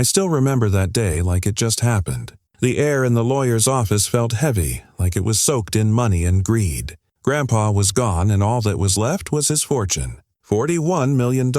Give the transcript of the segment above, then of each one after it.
I still remember that day like it just happened. The air in the lawyer's office felt heavy, like it was soaked in money and greed. Grandpa was gone, and all that was left was his fortune. $41 million.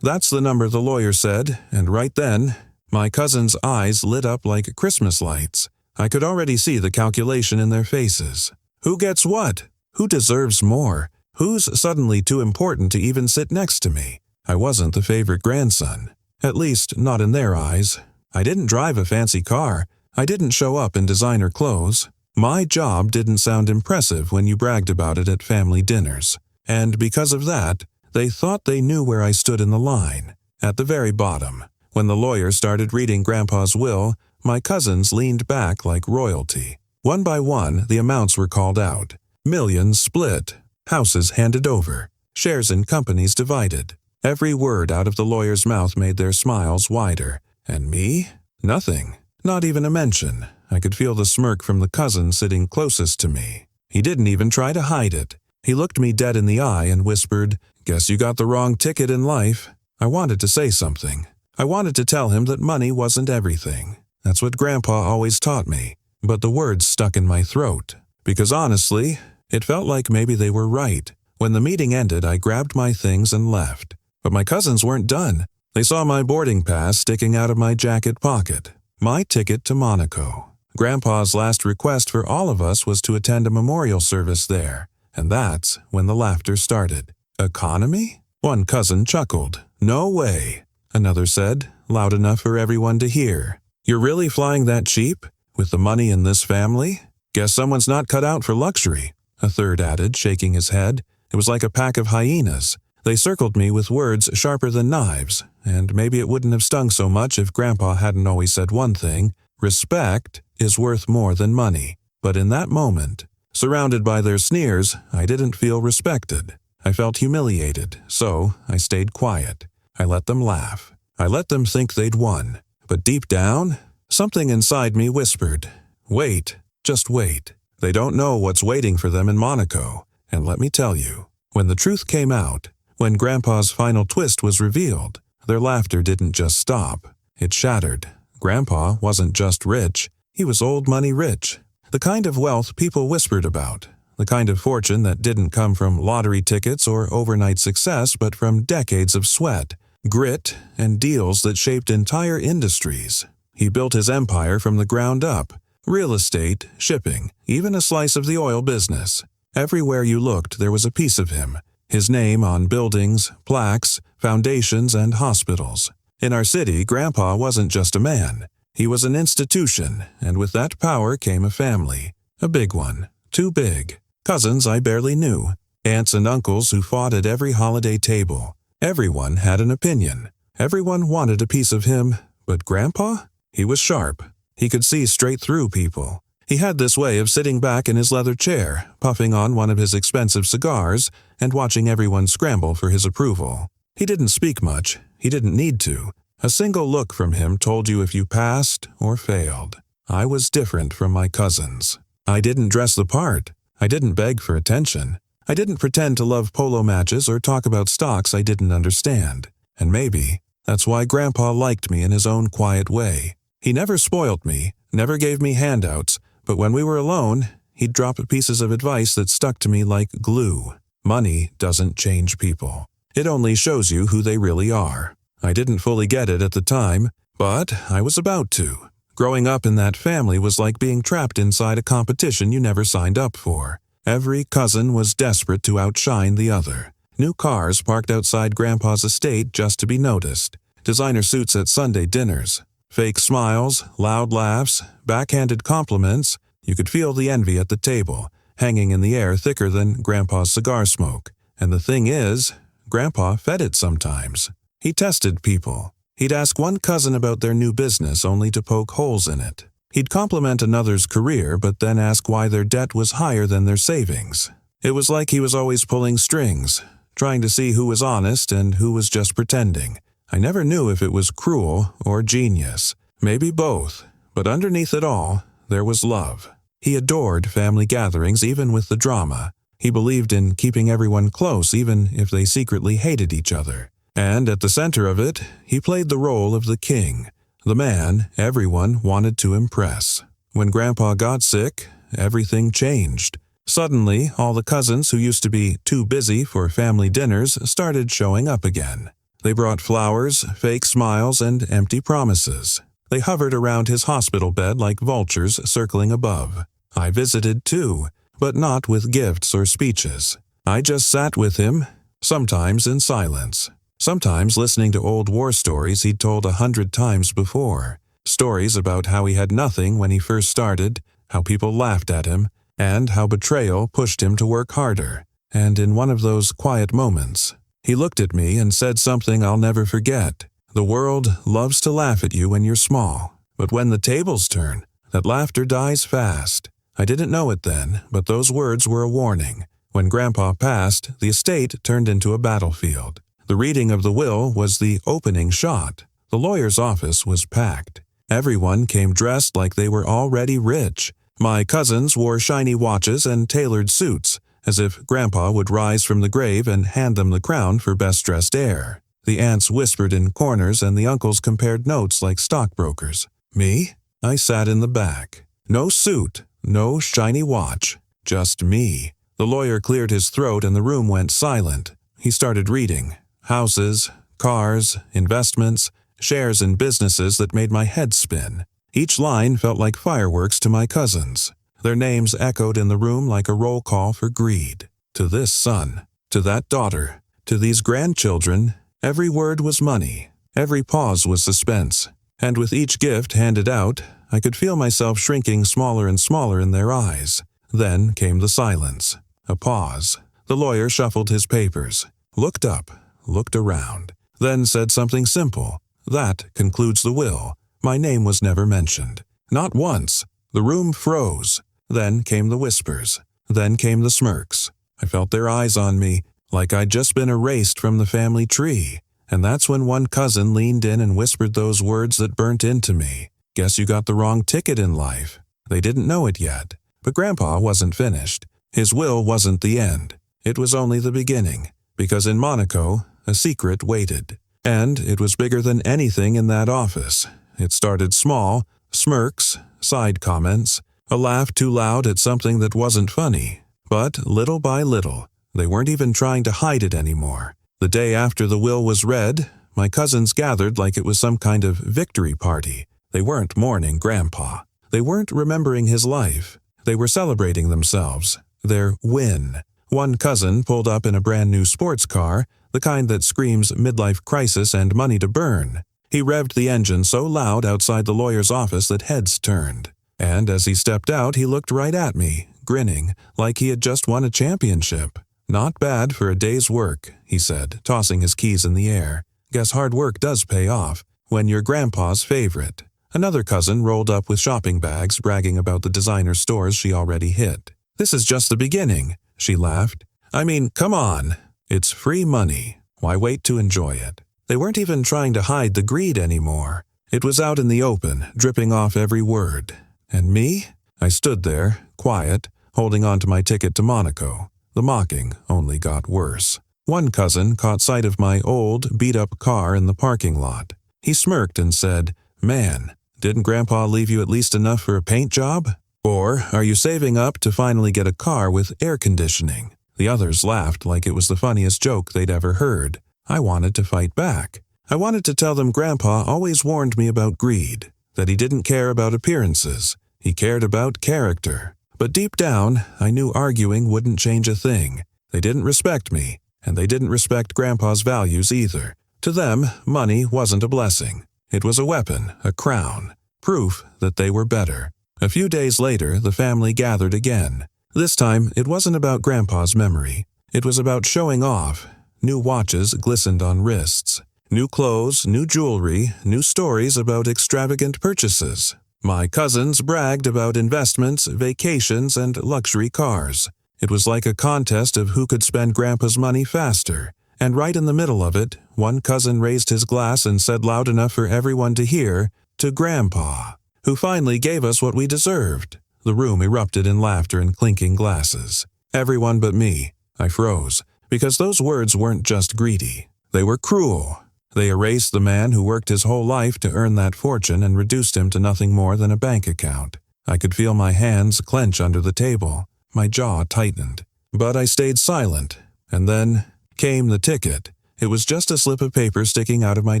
That's the number the lawyer said, and right then, my cousins' eyes lit up like Christmas lights. I could already see the calculation in their faces. Who gets what? Who deserves more? Who's suddenly too important to even sit next to me? I wasn't the favorite grandson. At least, not in their eyes. I didn't drive a fancy car. I didn't show up in designer clothes. My job didn't sound impressive when you bragged about it at family dinners. And because of that, they thought they knew where I stood in the line. At the very bottom. When the lawyer started reading Grandpa's will, my cousins leaned back like royalty. One by one, the amounts were called out. Millions split. Houses handed over. Shares in companies divided. Every word out of the lawyer's mouth made their smiles wider. And me? Nothing. Not even a mention. I could feel the smirk from the cousin sitting closest to me. He didn't even try to hide it. He looked me dead in the eye and whispered, "Guess you got the wrong ticket in life." I wanted to say something. I wanted to tell him that money wasn't everything. That's what Grandpa always taught me. But the words stuck in my throat. Because honestly, it felt like maybe they were right. When the meeting ended, I grabbed my things and left. But my cousins weren't done. They saw my boarding pass sticking out of my jacket pocket. My ticket to Monaco. Grandpa's last request for all of us was to attend a memorial service there. And that's when the laughter started. Economy? One cousin chuckled. "No way." Another said, loud enough for everyone to hear, "You're really flying that cheap? With the money in this family? Guess someone's not cut out for luxury." A third added, shaking his head. It was like a pack of hyenas. They circled me with words sharper than knives, and maybe it wouldn't have stung so much if Grandpa hadn't always said one thing: respect is worth more than money. But in that moment, surrounded by their sneers, I didn't feel respected. I felt humiliated, so I stayed quiet. I let them laugh. I let them think they'd won. But deep down, something inside me whispered, "Wait, just wait. They don't know what's waiting for them in Monaco." And let me tell you, when the truth came out, when Grandpa's final twist was revealed, their laughter didn't just stop. It shattered. Grandpa wasn't just rich. He was old money rich. The kind of wealth people whispered about. The kind of fortune that didn't come from lottery tickets or overnight success, but from decades of sweat, grit, and deals that shaped entire industries. He built his empire from the ground up. Real estate, shipping, even a slice of the oil business. Everywhere you looked, there was a piece of him. His name on buildings, plaques, foundations, and hospitals. In our city, Grandpa wasn't just a man. He was an institution, and with that power came a family. A big one. Too big. Cousins I barely knew. Aunts and uncles who fought at every holiday table. Everyone had an opinion. Everyone wanted a piece of him. But Grandpa? He was sharp. He could see straight through people. He had this way of sitting back in his leather chair, puffing on one of his expensive cigars, and watching everyone scramble for his approval. He didn't speak much. He didn't need to. A single look from him told you if you passed or failed. I was different from my cousins. I didn't dress the part. I didn't beg for attention. I didn't pretend to love polo matches or talk about stocks I didn't understand. And maybe that's why Grandpa liked me in his own quiet way. He never spoiled me, never gave me handouts, but when we were alone, he'd drop pieces of advice that stuck to me like glue. Money doesn't change people. It only shows you who they really are. I didn't fully get it at the time, but I was about to. Growing up in that family was like being trapped inside a competition you never signed up for. Every cousin was desperate to outshine the other. New cars parked outside Grandpa's estate just to be noticed. Designer suits at Sunday dinners. Fake smiles, loud laughs, backhanded compliments. You could feel the envy at the table, hanging in the air thicker than Grandpa's cigar smoke. And the thing is, Grandpa fed it sometimes. He tested people. He'd ask one cousin about their new business only to poke holes in it. He'd compliment another's career but then ask why their debt was higher than their savings. It was like he was always pulling strings, trying to see who was honest and who was just pretending. I never knew if it was cruel or genius. Maybe both. But underneath it all, there was love. He adored family gatherings even with the drama. He believed in keeping everyone close even if they secretly hated each other. And at the center of it, he played the role of the king. The man everyone wanted to impress. When Grandpa got sick, everything changed. Suddenly, all the cousins who used to be too busy for family dinners started showing up again. They brought flowers, fake smiles, and empty promises. They hovered around his hospital bed like vultures circling above. I visited too, but not with gifts or speeches. I just sat with him, sometimes in silence, sometimes listening to old war stories he'd told 100 times before. Stories about how he had nothing when he first started, how people laughed at him, and how betrayal pushed him to work harder. And in one of those quiet moments, he looked at me and said something I'll never forget. The world loves to laugh at you when you're small, but when the tables turn, that laughter dies fast. I didn't know it then, but those words were a warning. When Grandpa passed, the estate turned into a battlefield. The reading of the will was the opening shot. The lawyer's office was packed. Everyone came dressed like they were already rich. My cousins wore shiny watches and tailored suits, as if Grandpa would rise from the grave and hand them the crown for best-dressed heir. The aunts whispered in corners and the uncles compared notes like stockbrokers. Me? I sat in the back. No suit, no shiny watch, just me. The lawyer cleared his throat and the room went silent. He started reading. Houses, cars, investments, shares in businesses that made my head spin. Each line felt like fireworks to my cousins. Their names echoed in the room like a roll call for greed. To this son, to that daughter, to these grandchildren, every word was money. Every pause was suspense. And with each gift handed out, I could feel myself shrinking smaller and smaller in their eyes. Then came the silence. A pause. The lawyer shuffled his papers, looked up, looked around, then said something simple. That concludes the will. My name was never mentioned. Not once. The room froze. Then came the whispers. Then came the smirks. I felt their eyes on me, like I'd just been erased from the family tree. And that's when one cousin leaned in and whispered those words that burnt into me. Guess you got the wrong ticket in life. They didn't know it yet. But Grandpa wasn't finished. His will wasn't the end. It was only the beginning. Because in Monaco, a secret waited. And it was bigger than anything in that office. It started small, smirks, side comments, a laugh too loud at something that wasn't funny. But little by little, they weren't even trying to hide it anymore. The day after the will was read, my cousins gathered like it was some kind of victory party. They weren't mourning Grandpa. They weren't remembering his life. They were celebrating themselves, their win. One cousin pulled up in a brand new sports car, the kind that screams midlife crisis and money to burn. He revved the engine so loud outside the lawyer's office that heads turned. And as he stepped out, he looked right at me, grinning, like he had just won a championship. "Not bad for a day's work," he said, tossing his keys in the air. "Guess hard work does pay off, when you're Grandpa's favorite." Another cousin rolled up with shopping bags, bragging about the designer stores she already hit. "This is just the beginning," she laughed. "I mean, come on. It's free money. Why wait to enjoy it?" They weren't even trying to hide the greed anymore. It was out in the open, dripping off every word. And me? I stood there, quiet, holding on to my ticket to Monaco. The mocking only got worse. One cousin caught sight of my old, beat-up car in the parking lot. He smirked and said, "Man, didn't Grandpa leave you at least enough for a paint job? Or are you saving up to finally get a car with air conditioning?" The others laughed like it was the funniest joke they'd ever heard. I wanted to fight back. I wanted to tell them Grandpa always warned me about greed, that he didn't care about appearances. He cared about character. But deep down, I knew arguing wouldn't change a thing. They didn't respect me, and they didn't respect Grandpa's values either. To them, money wasn't a blessing. It was a weapon, a crown, proof that they were better. A few days later, the family gathered again. This time, it wasn't about Grandpa's memory. It was about showing off. New watches glistened on wrists. New clothes, new jewelry, new stories about extravagant purchases. My cousins bragged about investments, vacations, and luxury cars. It was like a contest of who could spend Grandpa's money faster. And right in the middle of it, one cousin raised his glass and said loud enough for everyone to hear, "To Grandpa, who finally gave us what we deserved." The room erupted in laughter and clinking glasses. Everyone but me. I froze, because those words weren't just greedy. They were cruel. They erased the man who worked his whole life to earn that fortune and reduced him to nothing more than a bank account. I could feel my hands clench under the table. My jaw tightened. But I stayed silent. And then came the ticket. It was just a slip of paper sticking out of my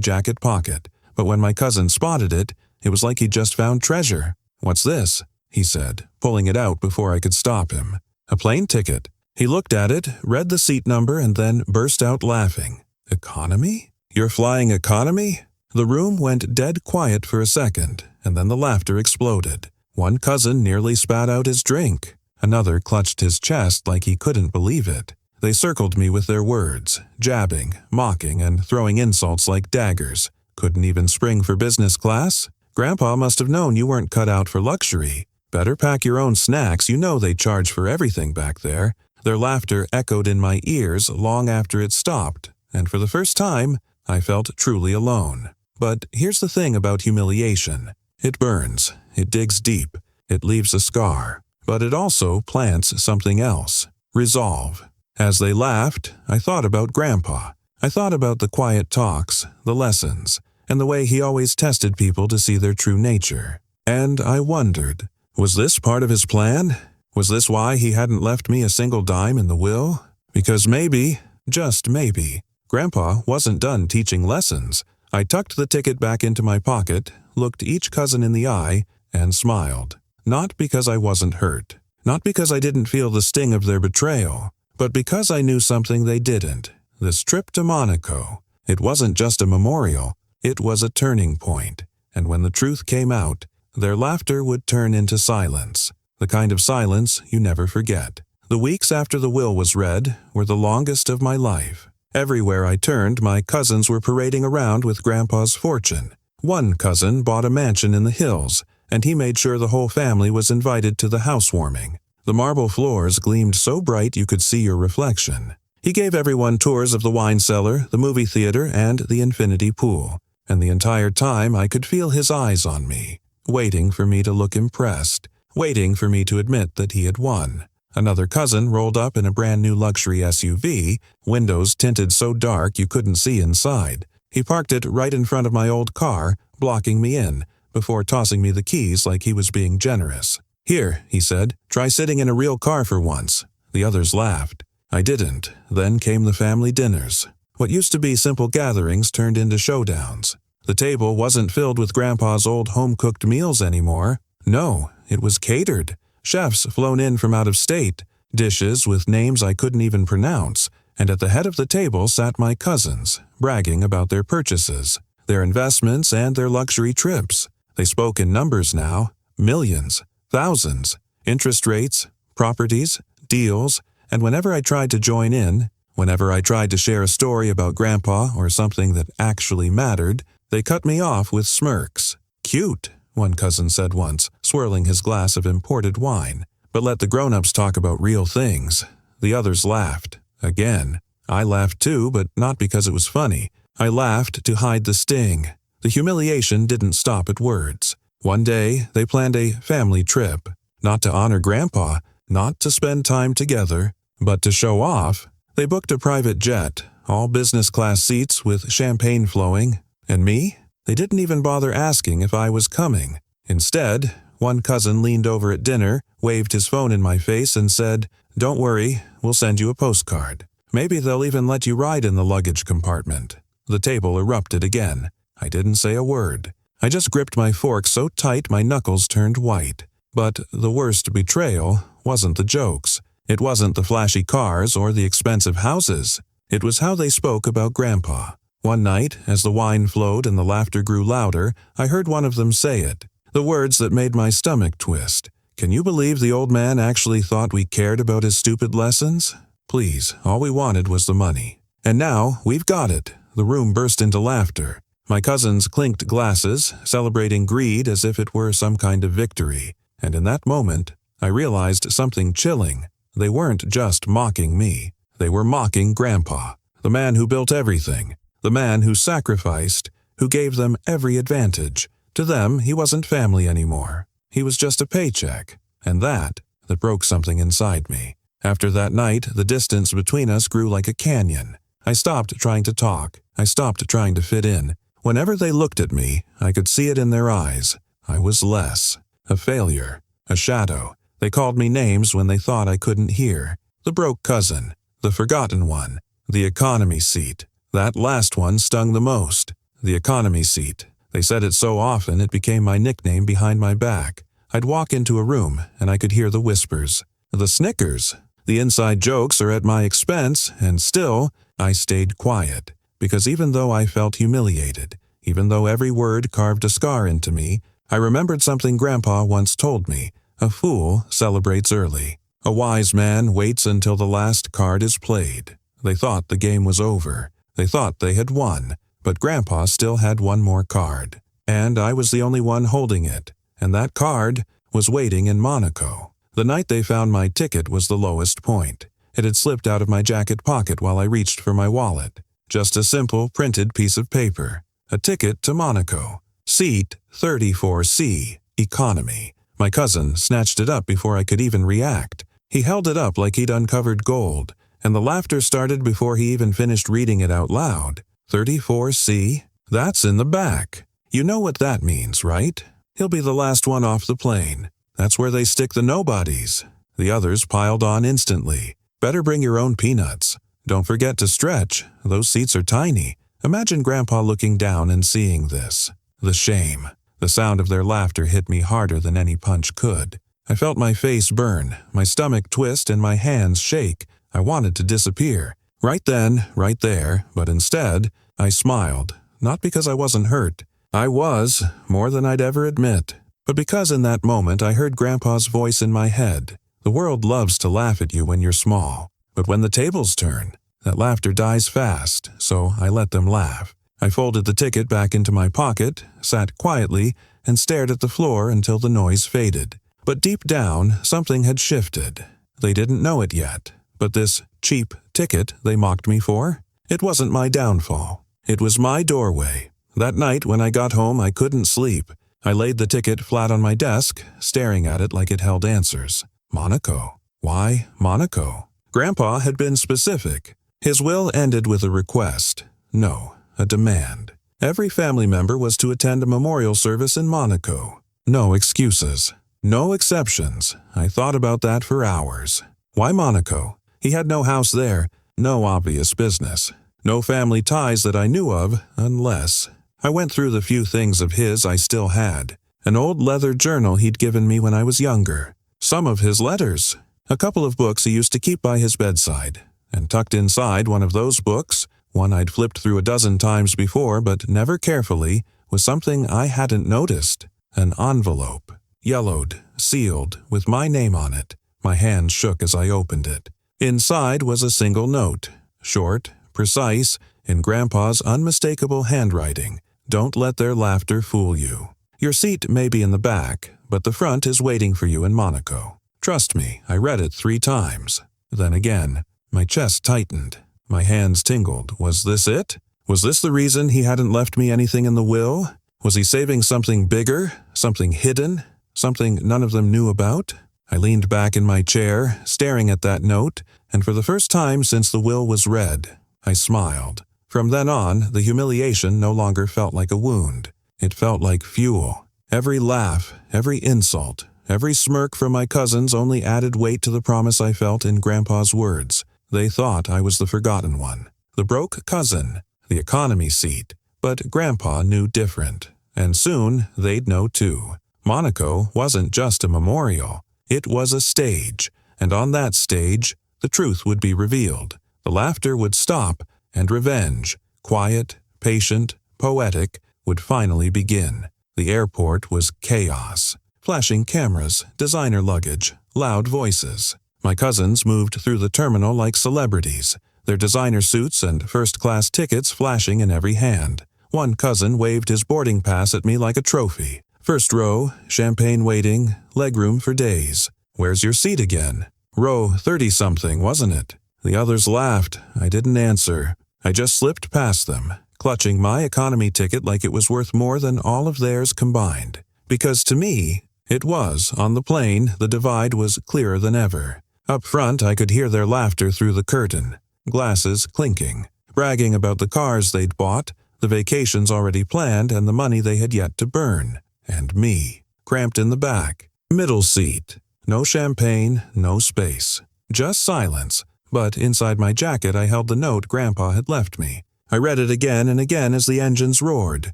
jacket pocket. But when my cousin spotted it, it was like he'd just found treasure. "What's this?" he said, pulling it out before I could stop him. "A plane ticket." He looked at it, read the seat number, and then burst out laughing. "Economy? You're flying economy?" The room went dead quiet for a second, and then the laughter exploded. One cousin nearly spat out his drink. Another clutched his chest like he couldn't believe it. They circled me with their words, jabbing, mocking, and throwing insults like daggers. "Couldn't even spring for business class? Grandpa must have known you weren't cut out for luxury. Better pack your own snacks, you know they charge for everything back there." Their laughter echoed in my ears long after it stopped, and for the first time, I felt truly alone. But here's the thing about humiliation. It burns, it digs deep, it leaves a scar, but it also plants something else, resolve. As they laughed, I thought about Grandpa. I thought about the quiet talks, the lessons, and the way he always tested people to see their true nature. And I wondered, was this part of his plan? Was this why he hadn't left me a single dime in the will? Because maybe, just maybe, Grandpa wasn't done teaching lessons. I tucked the ticket back into my pocket, looked each cousin in the eye, and smiled. Not because I wasn't hurt. Not because I didn't feel the sting of their betrayal. But because I knew something they didn't. This trip to Monaco. It wasn't just a memorial. It was a turning point. And when the truth came out, their laughter would turn into silence. The kind of silence you never forget. The weeks after the will was read were the longest of my life. Everywhere I turned, my cousins were parading around with Grandpa's fortune. One cousin bought a mansion in the hills, and he made sure the whole family was invited to the housewarming. The marble floors gleamed so bright you could see your reflection. He gave everyone tours of the wine cellar, the movie theater, and the infinity pool. And the entire time I could feel his eyes on me, waiting for me to look impressed, waiting for me to admit that he had won. Another cousin rolled up in a brand new luxury SUV, windows tinted so dark you couldn't see inside. He parked it right in front of my old car, blocking me in, before tossing me the keys like he was being generous. "Here," he said, "try sitting in a real car for once." The others laughed. I didn't. Then came the family dinners. What used to be simple gatherings turned into showdowns. The table wasn't filled with Grandpa's old home-cooked meals anymore. No, it was catered. Chefs flown in from out of state, dishes with names I couldn't even pronounce, and at the head of the table sat my cousins, bragging about their purchases, their investments, and their luxury trips. They spoke in numbers now, millions, thousands, interest rates, properties, deals, and whenever I tried to join in, whenever I tried to share a story about Grandpa or something that actually mattered, they cut me off with smirks. "Cute," one cousin said once, swirling his glass of imported wine. "But let the grown-ups talk about real things." The others laughed. Again. I laughed too, but not because it was funny. I laughed to hide the sting. The humiliation didn't stop at words. One day, they planned a family trip. Not to honor Grandpa, not to spend time together, but to show off. They booked a private jet, all business-class seats with champagne flowing. And me? They didn't even bother asking if I was coming. Instead, one cousin leaned over at dinner, waved his phone in my face, and said, "Don't worry, we'll send you a postcard. Maybe they'll even let you ride in the luggage compartment." The table erupted again. I didn't say a word. I just gripped my fork so tight my knuckles turned white. But the worst betrayal wasn't the jokes. It wasn't the flashy cars or the expensive houses. It was how they spoke about Grandpa. One night, as the wine flowed and the laughter grew louder, I heard one of them say it. The words that made my stomach twist. "Can you believe the old man actually thought we cared about his stupid lessons? Please, all we wanted was the money. And now, we've got it." The room burst into laughter. My cousins clinked glasses, celebrating greed as if it were some kind of victory. And in that moment, I realized something chilling. They weren't just mocking me. They were mocking Grandpa, the man who built everything, the man who sacrificed, who gave them every advantage. To them, he wasn't family anymore. He was just a paycheck. And that broke something inside me. After that night, the distance between us grew like a canyon. I stopped trying to talk. I stopped trying to fit in. Whenever they looked at me, I could see it in their eyes. I was less. A failure. A shadow. They called me names when they thought I couldn't hear. The broke cousin. The forgotten one. The economy seat. That last one stung the most. The economy seat. They said it so often it became my nickname behind my back. I'd walk into a room and I could hear the whispers. The snickers. The inside jokes are at my expense, and still, I stayed quiet. Because even though I felt humiliated, even though every word carved a scar into me, I remembered something Grandpa once told me. A fool celebrates early. A wise man waits until the last card is played. They thought the game was over. They thought they had won. But Grandpa still had one more card. And I was the only one holding it. And that card was waiting in Monaco. The night they found my ticket was the lowest point. It had slipped out of my jacket pocket while I reached for my wallet. Just a simple printed piece of paper. A ticket to Monaco. Seat 34C, economy. My cousin snatched it up before I could even react. He held it up like he'd uncovered gold, and the laughter started before he even finished reading it out loud. 34C? That's in the back. You know what that means, right? He'll be the last one off the plane. That's where they stick the nobodies. The others piled on instantly. Better bring your own peanuts. Don't forget to stretch. Those seats are tiny. Imagine Grandpa looking down and seeing this. The shame. The sound of their laughter hit me harder than any punch could. I felt my face burn, my stomach twist, and my hands shake. I wanted to disappear. Right then, right there, but instead, I smiled. Not because I wasn't hurt. I was, more than I'd ever admit. But because in that moment I heard Grandpa's voice in my head. The world loves to laugh at you when you're small. But when the tables turn, that laughter dies fast, so I let them laugh. I folded the ticket back into my pocket, sat quietly, and stared at the floor until the noise faded. But deep down, something had shifted. They didn't know it yet. But this cheap ticket they mocked me for? It wasn't my downfall. It was my doorway. That night when I got home, I couldn't sleep. I laid the ticket flat on my desk, staring at it like it held answers. Monaco. Why Monaco? Grandpa had been specific. His will ended with a request. No, a demand. Every family member was to attend a memorial service in Monaco. No excuses. No exceptions. I thought about that for hours. Why Monaco? He had no house there, no obvious business. No family ties that I knew of, unless... I went through the few things of his I still had. An old leather journal he'd given me when I was younger. Some of his letters. A couple of books he used to keep by his bedside. And tucked inside one of those books, one I'd flipped through a dozen times before but never carefully, was something I hadn't noticed. An envelope. Yellowed, sealed, with my name on it. My hands shook as I opened it. Inside was a single note. Short, precise, in Grandpa's unmistakable handwriting. Don't let their laughter fool you. Your seat may be in the back, but the front is waiting for you in Monaco. Trust me, I read it 3 times. Then again, my chest tightened. My hands tingled. Was this it? Was this the reason he hadn't left me anything in the will? Was he saving something bigger? Something hidden? Something none of them knew about? I leaned back in my chair, staring at that note, and for the first time since the will was read, I smiled. From then on, the humiliation no longer felt like a wound. It felt like fuel. Every laugh, every insult, every smirk from my cousins only added weight to the promise I felt in Grandpa's words. They thought I was the forgotten one, the broke cousin, the economy seat. But Grandpa knew different, and soon they'd know too. Monaco wasn't just a memorial. It was a stage, and on that stage, the truth would be revealed. The laughter would stop, and revenge, quiet, patient, poetic, would finally begin. The airport was chaos. Flashing cameras, designer luggage, loud voices. My cousins moved through the terminal like celebrities, their designer suits and first-class tickets flashing in every hand. One cousin waved his boarding pass at me like a trophy. First row, champagne waiting, legroom for days. Where's your seat again? Row 30-something, wasn't it? The others laughed. I didn't answer. I just slipped past them, clutching my economy ticket like it was worth more than all of theirs combined. Because to me, it was. On the plane, the divide was clearer than ever. Up front, I could hear their laughter through the curtain. Glasses clinking. bragging about the cars they'd bought, the vacations already planned, and the money they had yet to burn. And me, cramped in the back, middle seat. No champagne, no space. Just silence. But inside my jacket I held the note Grandpa had left me. I read it again and again as the engines roared.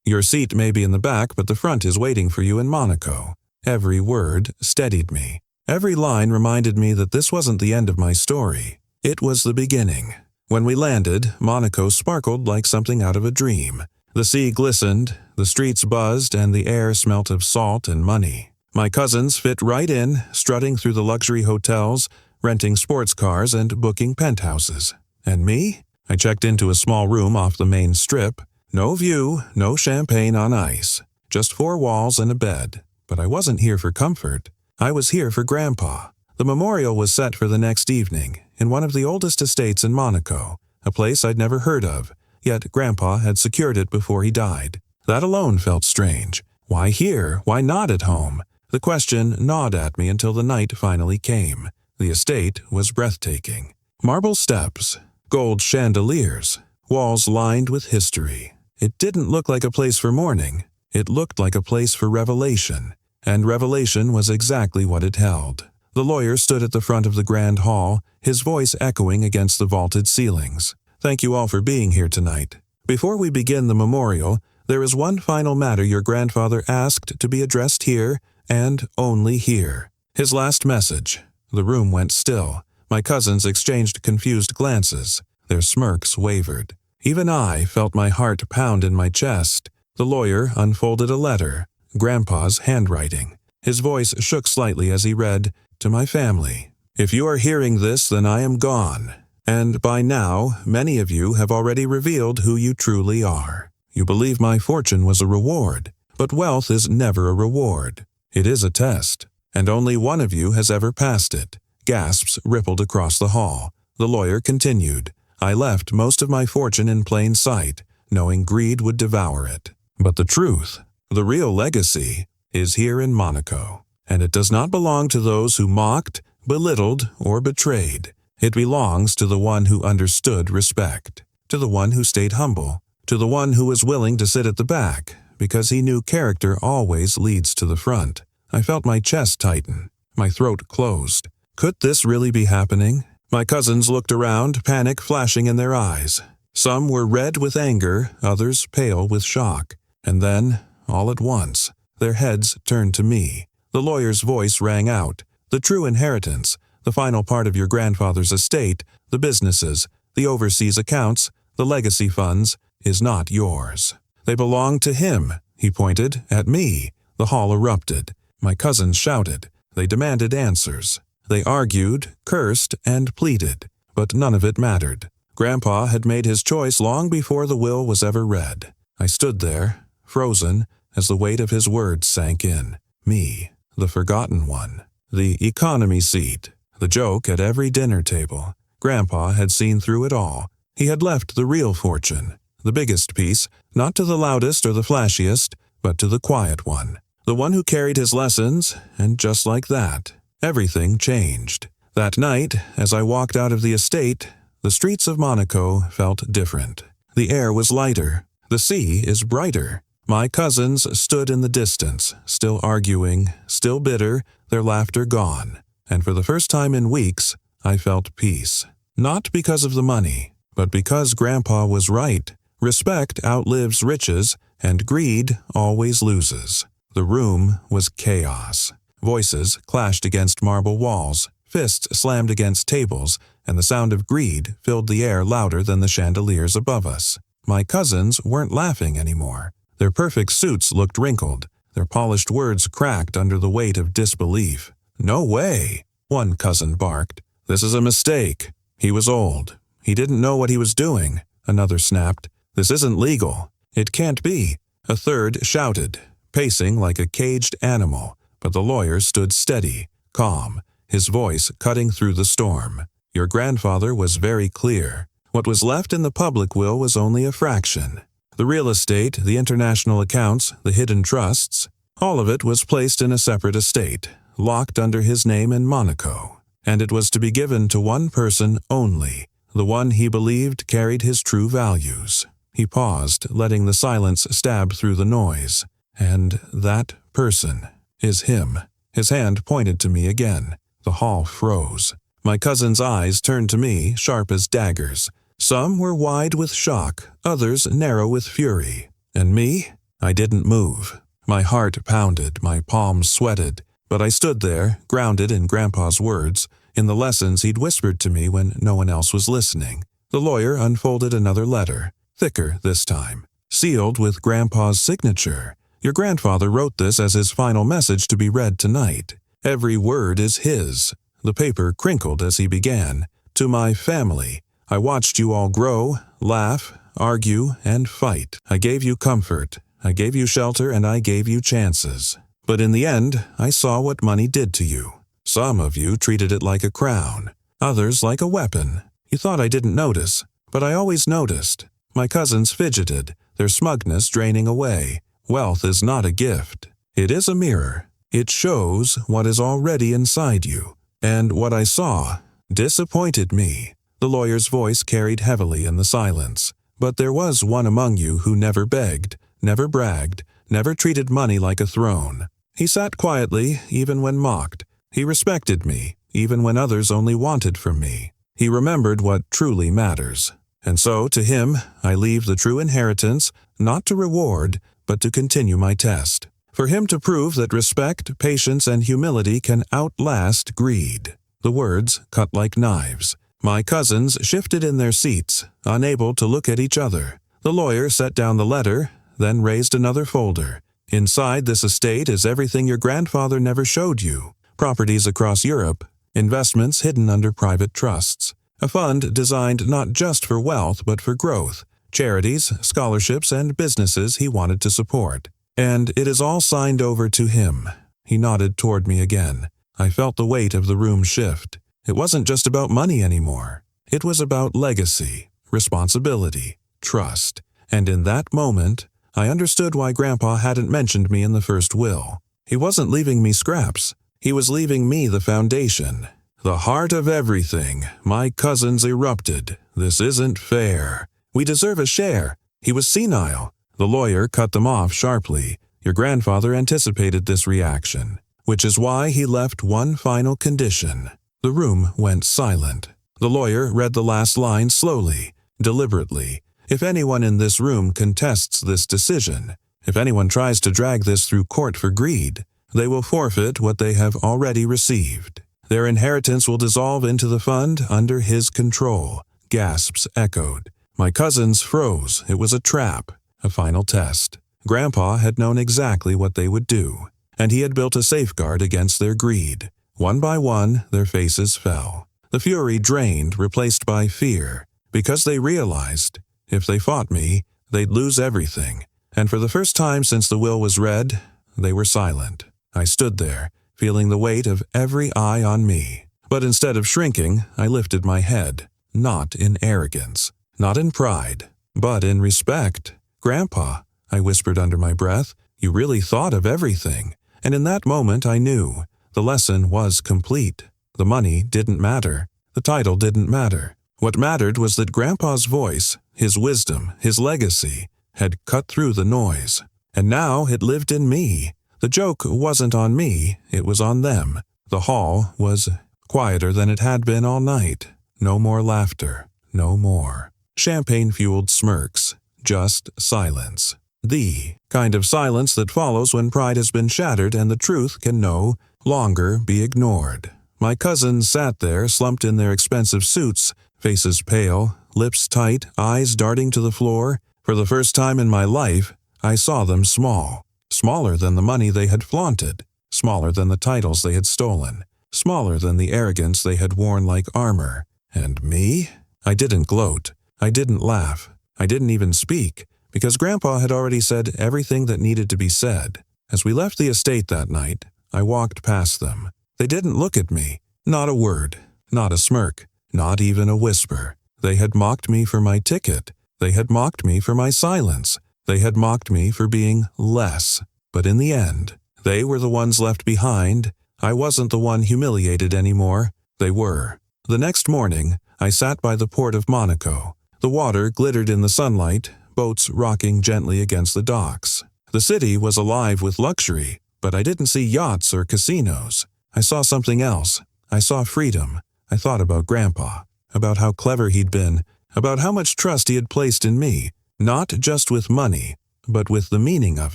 Your seat may be in the back, but the front is waiting for you in Monaco. Every word steadied me. Every line reminded me that this wasn't the end of my story. It was the beginning. When we landed, Monaco sparkled like something out of a dream. The sea glistened, the streets buzzed, and the air smelt of salt and money. My cousins fit right in, strutting through the luxury hotels, renting sports cars and booking penthouses. And me? I checked into a small room off the main strip. No view, no champagne on ice. Just 4 walls and a bed. But I wasn't here for comfort. I was here for Grandpa. The memorial was set for the next evening, in one of the oldest estates in Monaco, a place I'd never heard of, yet Grandpa had secured it before he died. That alone felt strange. Why here? Why not at home? The question gnawed at me until the night finally came. The estate was breathtaking. Marble steps, gold chandeliers, walls lined with history. It didn't look like a place for mourning. It looked like a place for revelation. And revelation was exactly what it held. The lawyer stood at the front of the grand hall, his voice echoing against the vaulted ceilings. Thank you all for being here tonight. Before we begin the memorial, there is one final matter your grandfather asked to be addressed here, and only here. His last message. The room went still. My cousins exchanged confused glances. Their smirks wavered. Even I felt my heart pound in my chest. The lawyer unfolded a letter, Grandpa's handwriting. His voice shook slightly as he read, "To my family. If you are hearing this, then I am gone. And by now, many of you have already revealed who you truly are. You believe my fortune was a reward, but wealth is never a reward. It is a test, and only one of you has ever passed it." Gasps rippled across the hall. The lawyer continued, "I left most of my fortune in plain sight, knowing greed would devour it. But the truth, the real legacy, is here in Monaco, and it does not belong to those who mocked, belittled, or betrayed. It belongs to the one who understood respect, to the one who stayed humble, to the one who was willing to sit at the back, because he knew character always leads to the front." I felt my chest tighten, my throat closed. Could this really be happening? My cousins looked around, panic flashing in their eyes. Some were red with anger, others pale with shock. And then, all at once, their heads turned to me. The lawyer's voice rang out. "The true inheritance, the final part of your grandfather's estate, the businesses, the overseas accounts, the legacy funds, is not yours. They belong to him." He pointed at me. The hall erupted. My cousins shouted. They demanded answers. They argued, cursed, and pleaded. But none of it mattered. Grandpa had made his choice long before the will was ever read. I stood there, frozen, as the weight of his words sank in. Me, the forgotten one. The economy seat. The joke at every dinner table. Grandpa had seen through it all. He had left the real fortune. The biggest piece, not to the loudest or the flashiest, but to the quiet one. The one who carried his lessons, and just like that, everything changed. That night, as I walked out of the estate, the streets of Monaco felt different. The air was lighter. The sea is brighter. My cousins stood in the distance, still arguing, still bitter, their laughter gone. And for the first time in weeks, I felt peace. Not because of the money, but because Grandpa was right. Respect outlives riches, and greed always loses. The room was chaos. Voices clashed against marble walls, fists slammed against tables, and the sound of greed filled the air louder than the chandeliers above us. My cousins weren't laughing anymore. Their perfect suits looked wrinkled. Their polished words cracked under the weight of disbelief. "No way," one cousin barked. "This is a mistake." He was old. He didn't know what he was doing. Another snapped. "This isn't legal. It can't be." A third shouted, pacing like a caged animal, but the lawyer stood steady, calm, his voice cutting through the storm. "Your grandfather was very clear. What was left in the public will was only a fraction. The real estate, the international accounts, the hidden trusts, all of it was placed in a separate estate, locked under his name in Monaco. And it was to be given to one person only, the one he believed carried his true values. He paused, letting the silence stab through the noise. And that person is him. His hand pointed to me again. The hall froze. My cousin's eyes turned to me, sharp as daggers. Some were wide with shock, others narrow with fury. And me? I didn't move. My heart pounded, my palms sweated, but I stood there, grounded in Grandpa's words, in the lessons he'd whispered to me when no one else was listening. The lawyer unfolded another letter, thicker this time, sealed with Grandpa's signature. Your grandfather wrote this as his final message to be read tonight. Every word is his. The paper crinkled as he began. To my family, I watched you all grow, laugh, argue, and fight. I gave you comfort. I gave you shelter, and I gave you chances. But in the end, I saw what money did to you. Some of you treated it like a crown, others like a weapon. You thought I didn't notice, but I always noticed. My cousins fidgeted, their smugness draining away. Wealth is not a gift. It is a mirror. It shows what is already inside you. And what I saw disappointed me. The lawyer's voice carried heavily in the silence. But there was one among you who never begged, never bragged, never treated money like a throne. He sat quietly, even when mocked. He respected me, even when others only wanted from me. He remembered what truly matters. And so, to him, I leave the true inheritance, not to reward, but to continue my test. For him to prove that respect, patience, and humility can outlast greed. The words cut like knives. My cousins shifted in their seats, unable to look at each other. The lawyer set down the letter, then raised another folder. Inside this estate is everything your grandfather never showed you. Properties across Europe, investments hidden under private trusts, a fund designed not just for wealth but for growth, charities, scholarships, and businesses he wanted to support. And it is all signed over to him. He nodded toward me again. I felt the weight of the room shift. It wasn't just about money anymore. It was about legacy, responsibility, trust. And in that moment, I understood why Grandpa hadn't mentioned me in the first will. He wasn't leaving me scraps. He was leaving me the foundation. The heart of everything. My cousins erupted. This isn't fair. We deserve a share. He was senile. The lawyer cut them off sharply. Your grandfather anticipated this reaction, which is why he left one final condition. The room went silent. The lawyer read the last line slowly, deliberately. If anyone in this room contests this decision, if anyone tries to drag this through court for greed, they will forfeit what they have already received. Their inheritance will dissolve into the fund under his control. Gasps echoed. My cousins froze. It was a trap, a final test. Grandpa had known exactly what they would do, and he had built a safeguard against their greed. One by one, their faces fell. The fury drained, replaced by fear, because they realized, if they fought me, they'd lose everything. And for the first time since the will was read, they were silent. I stood there, feeling the weight of every eye on me. But instead of shrinking, I lifted my head, not in arrogance, not in pride, but in respect. Grandpa, I whispered under my breath, you really thought of everything. And in that moment I knew. The lesson was complete. The money didn't matter. The title didn't matter. What mattered was that Grandpa's voice, his wisdom, his legacy, had cut through the noise. And now it lived in me. The joke wasn't on me, it was on them. The hall was quieter than it had been all night. No more laughter. No more champagne-fueled smirks. Just silence. The kind of silence that follows when pride has been shattered and the truth can no longer be ignored. My cousins sat there, slumped in their expensive suits, faces pale, lips tight, eyes darting to the floor. For the first time in my life, I saw them small. Smaller than the money they had flaunted, smaller than the titles they had stolen, smaller than the arrogance they had worn like armor. And me? I didn't gloat. I didn't laugh. I didn't even speak, because Grandpa had already said everything that needed to be said. As we left the estate that night, I walked past them. They didn't look at me. Not a word. Not a smirk. Not even a whisper. They had mocked me for my ticket. They had mocked me for my silence. They had mocked me for being less. But in the end, they were the ones left behind. I wasn't the one humiliated anymore. They were. The next morning, I sat by the port of Monaco. The water glittered in the sunlight, boats rocking gently against the docks. The city was alive with luxury, but I didn't see yachts or casinos. I saw something else. I saw freedom. I thought about Grandpa, about how clever he'd been, about how much trust he had placed in me, not just with money, but with the meaning of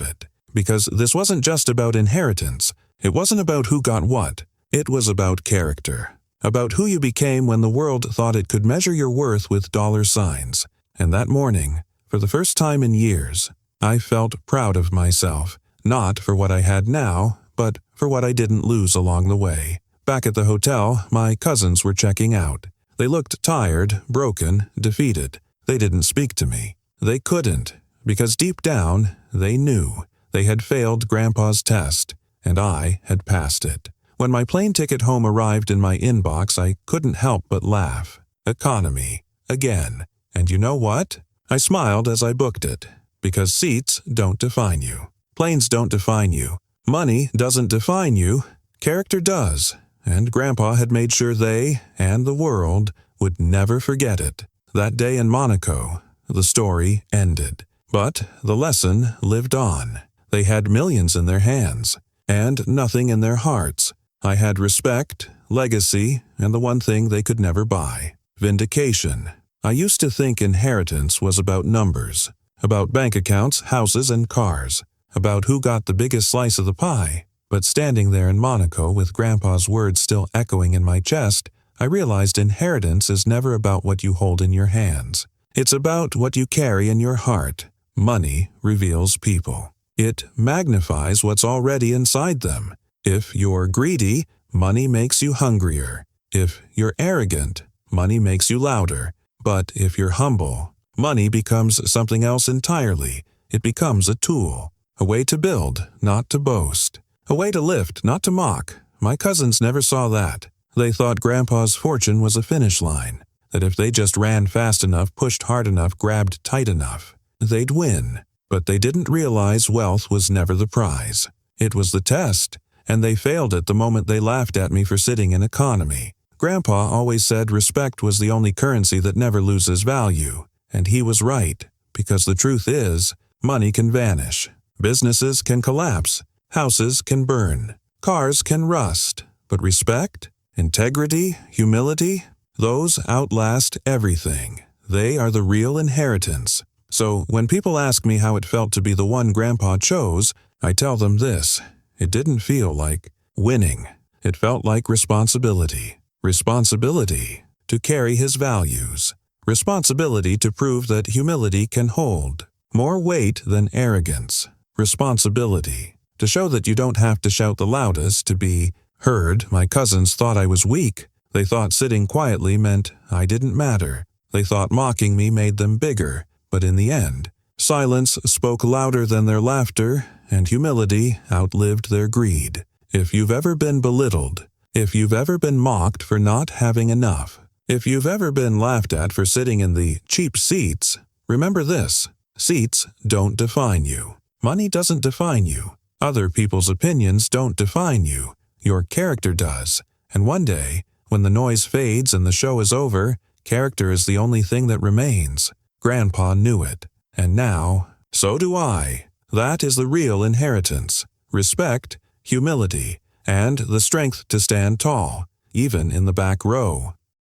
it. Because this wasn't just about inheritance. It wasn't about who got what. It was about character. About who you became when the world thought it could measure your worth with dollar signs. And that morning, for the first time in years, I felt proud of myself, not for what I had now, but for what I didn't lose along the way. Back at the hotel, my cousins were checking out. They looked tired, broken, defeated. They didn't speak to me. They couldn't, because deep down, they knew. They had failed Grandpa's test, and I had passed it. When my plane ticket home arrived in my inbox, I couldn't help but laugh. Economy. Again. And you know what? I smiled as I booked it. Because seats don't define you. Planes don't define you. Money doesn't define you. Character does. And Grandpa had made sure they, and the world, would never forget it. That day in Monaco, the story ended. But the lesson lived on. They had millions in their hands, and nothing in their hearts. I had respect, legacy, and the one thing they could never buy: vindication. I used to think inheritance was about numbers, about bank accounts, houses, and cars, about who got the biggest slice of the pie. But standing there in Monaco with Grandpa's words still echoing in my chest, I realized inheritance is never about what you hold in your hands. It's about what you carry in your heart. Money reveals people. It magnifies what's already inside them. If you're greedy, money makes you hungrier. If you're arrogant, money makes you louder. But if you're humble, money becomes something else entirely. It becomes a tool, a way to build, not to boast, a way to lift, not to mock. My cousins never saw that. They thought Grandpa's fortune was a finish line, that if they just ran fast enough, pushed hard enough, grabbed tight enough, they'd win. But they didn't realize wealth was never the prize. It was the test, and they failed it the moment they laughed at me for sitting in economy. Grandpa always said respect was the only currency that never loses value, and he was right, because the truth is, money can vanish, businesses can collapse, houses can burn, cars can rust, but respect, integrity, humility, those outlast everything. They are the real inheritance. So when people ask me how it felt to be the one Grandpa chose, I tell them this: it didn't feel like winning. It felt like responsibility. Responsibility to carry his values. Responsibility to prove that humility can hold more weight than arrogance. Responsibility to show that you don't have to shout the loudest to be heard. My cousins thought I was weak. They thought sitting quietly meant I didn't matter. They thought mocking me made them bigger. But in the end, silence spoke louder than their laughter, and humility outlived their greed. If you've ever been belittled, if you've ever been mocked for not having enough, if you've ever been laughed at for sitting in the cheap seats, remember this: seats don't define you. Money doesn't define you. Other people's opinions don't define you. Your character does. And one day, when the noise fades and the show is over, character is the only thing that remains. Grandpa knew it, and now, so do I. That is the real inheritance: respect, humility, and the strength to stand tall, even in the back row.